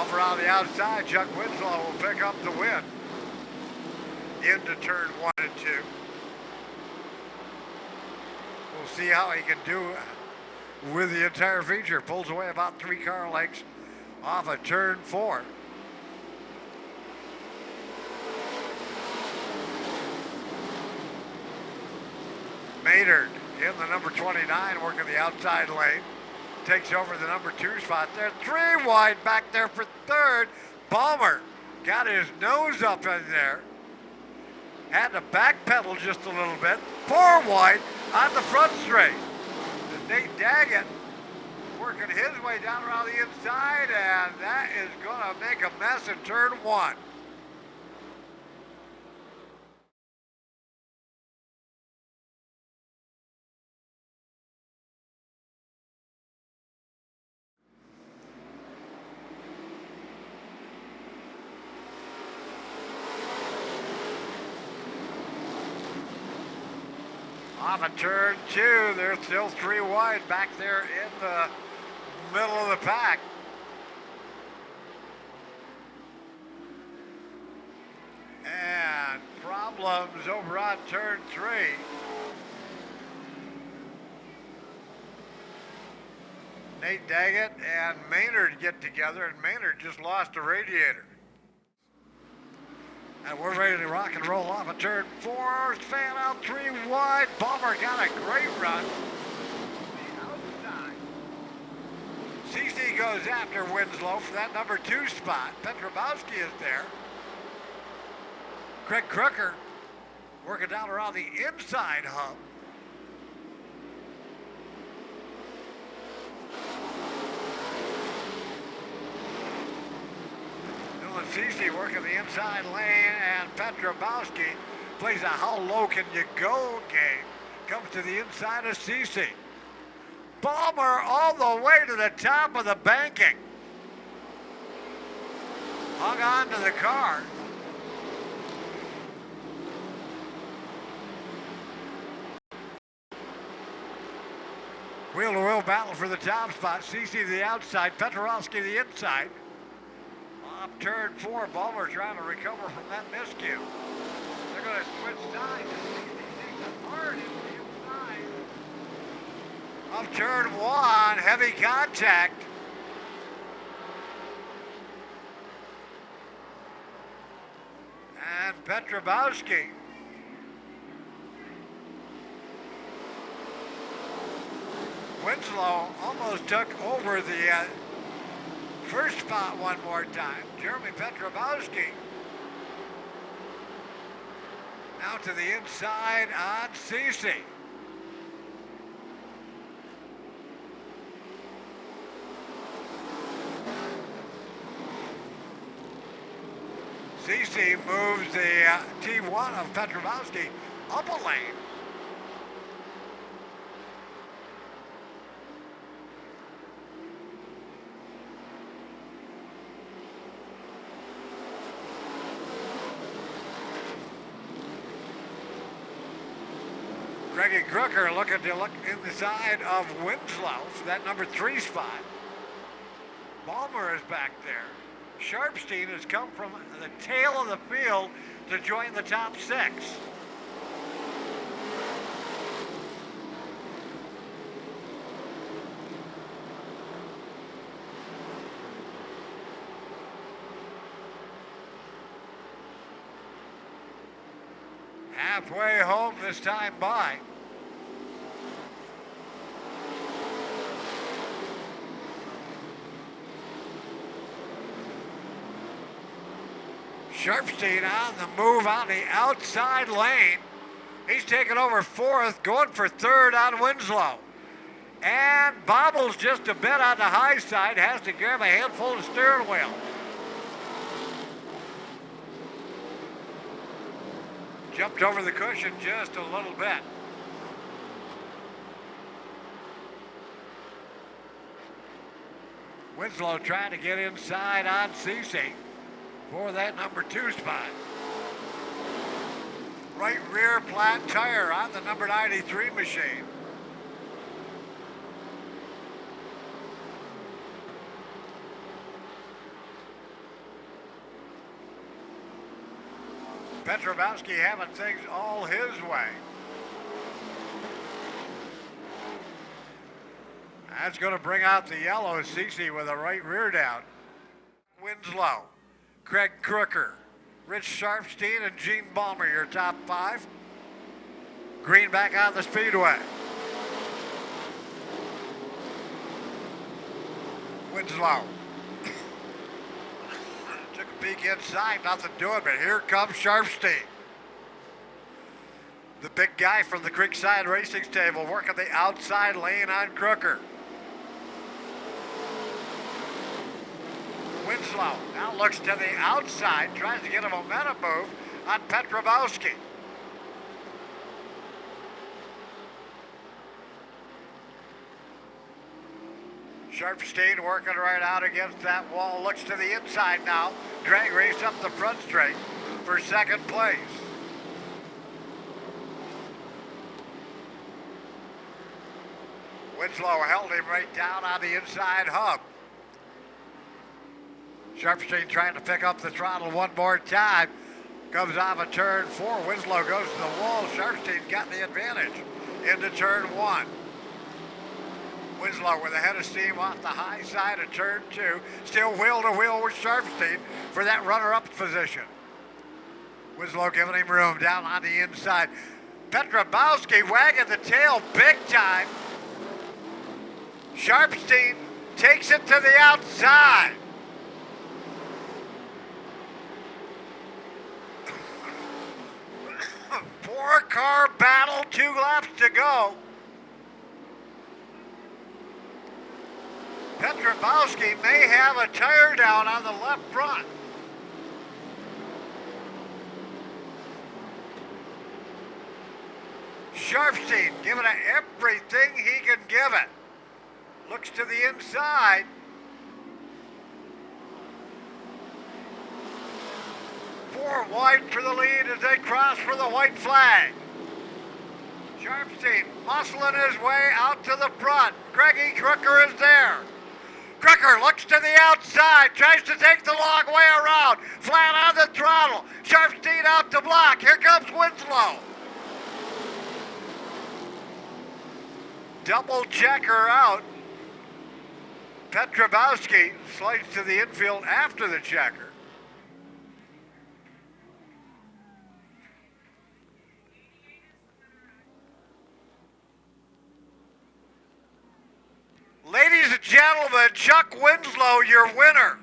Off around the outside, Chuck Winslow will pick up the win into turn 1 and 2. We'll see how he can do with the entire feature. Pulls away about 3 car lengths off of turn 4. Maynard in the number 29, working the outside lane. Takes over the number 2 spot there. 3 wide back there for third. Balmer got his nose up in there. Had to backpedal just a little bit. 4 wide on the front straight. Nate Daggett working his way down around the inside, and that is going to make a mess in turn 1. Off of turn 2, they're still 3 wide back there in the middle of the pack. And problems over on turn 3. Nate Daggett and Maynard get together, and Maynard just lost a radiator. And we're ready to rock and roll off of turn 4. Fan out 3 wide. Balmer got a great run. The outside. CC goes after Winslow for that number 2 spot. Petrobowski is there. Craig Crooker working down around the inside hump. CC working the inside lane, and Petrobowski plays a how low can you go game. Comes to the inside of CC. Balmer all the way to the top of the banking. Hung on to the car. Wheel-to-wheel battle for the top spot. CC to the outside, Petrobowski the inside. Off turn 4, Balmer trying to recover from that miscue. They're going to switch sides. Hard in the inside. Off turn 1, heavy contact. And Petrobowski. Winslow almost took over the first spot one more time. Jeremy Petrobowski now to the inside on CC. CC moves the T1 of Petrobowski up a lane. Greggy Crooker looking to look in the side of Winslow for that number 3 spot. Balmer is back there. Sharpstein has come from the tail of the field to join the top 6. Halfway home this time by. Sharpstein on the move on the outside lane. He's taking over 4th, going for 3rd on Winslow. And bobbles just a bit on the high side, has to grab a handful of steering wheel. Jumped over the cushion just a little bit. Winslow trying to get inside on CC for that number 2 spot. Right rear flat tire on the number 93 machine. Petrobowski having things all his way. That's going to bring out the yellow. Cece with a right rear down. Winslow, Craig Crooker, Rich Sharpstein, and Gene Balmer, your top five. Green back on the speedway. Winslow. Took a peek inside, nothing doing, but here comes Sharpstein. The big guy from the Creekside Racing Stable working the outside lane on Crooker. Winslow now looks to the outside, tries to get a momentum move on Petrobowski. Sharpstein working right out against that wall, looks to the inside now. Drag race up the front straight for second place. Winslow held him right down on the inside hub. Sharpstein trying to pick up the throttle one more time. Comes off a turn 4. Winslow goes to the wall. Sharpstein's got the advantage into turn 1. Winslow with a head of steam off the high side of turn 2. Still wheel to wheel with Sharpstein for that runner-up position. Winslow giving him room down on the inside. Petrobowski wagging the tail big time. Sharpstein takes it to the outside. Four-car battle, 2 laps to go. Petrobowski may have a tire down on the left front. Sharpstein giving it everything he can give it. Looks to the inside. Four wide for the lead as they cross for the white flag. Sharpstein muscling his way out to the front. Greggy Crooker is there. Crooker looks to the outside, tries to take the long way around. Flat on the throttle. Sharpstein out to block. Here comes Winslow. Double checker out. Petrobowski slides to the infield after the checker. Ladies and gentlemen, Chuck Winslow, your winner.